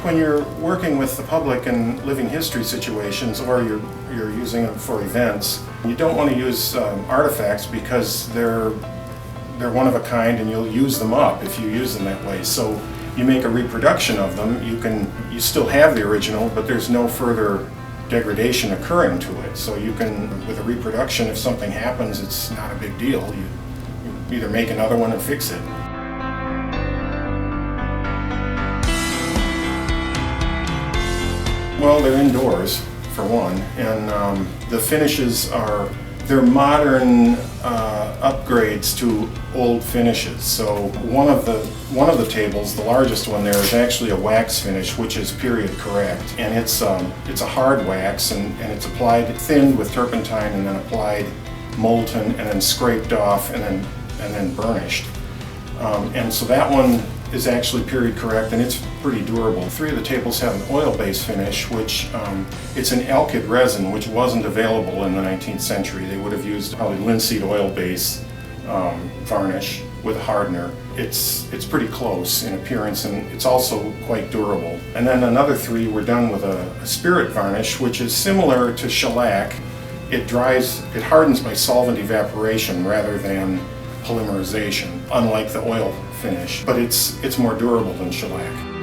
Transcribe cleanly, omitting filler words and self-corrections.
when you're working with the public in living history situations, or you're using them for events, you don't want to use artifacts because they're one of a kind and you'll use them up if you use them that way. So you make a reproduction of them, you still have the original, but there's no further degradation occurring to it. So you can, with a reproduction, if something happens, it's not a big deal. You either make another one and fix it. Well, they're indoors, for one, and the finishes they're modern upgrades to old finishes. So one of the tables, the largest one there, is actually a wax finish, which is period correct, and it's a hard wax, and it's applied thinned with turpentine, and then applied molten, and then scraped off, and then burnished. And so that one is actually period correct, and it's pretty durable. 3 of the tables have an oil-based finish, which it's an alkyd resin, which wasn't available in the 19th century. They would have used probably linseed oil-based varnish with a hardener. It's pretty close in appearance, and it's also quite durable. And then another 3 were done with a spirit varnish, which is similar to shellac. It hardens by solvent evaporation rather than polymerization, unlike the oil finish, but it's more durable than shellac.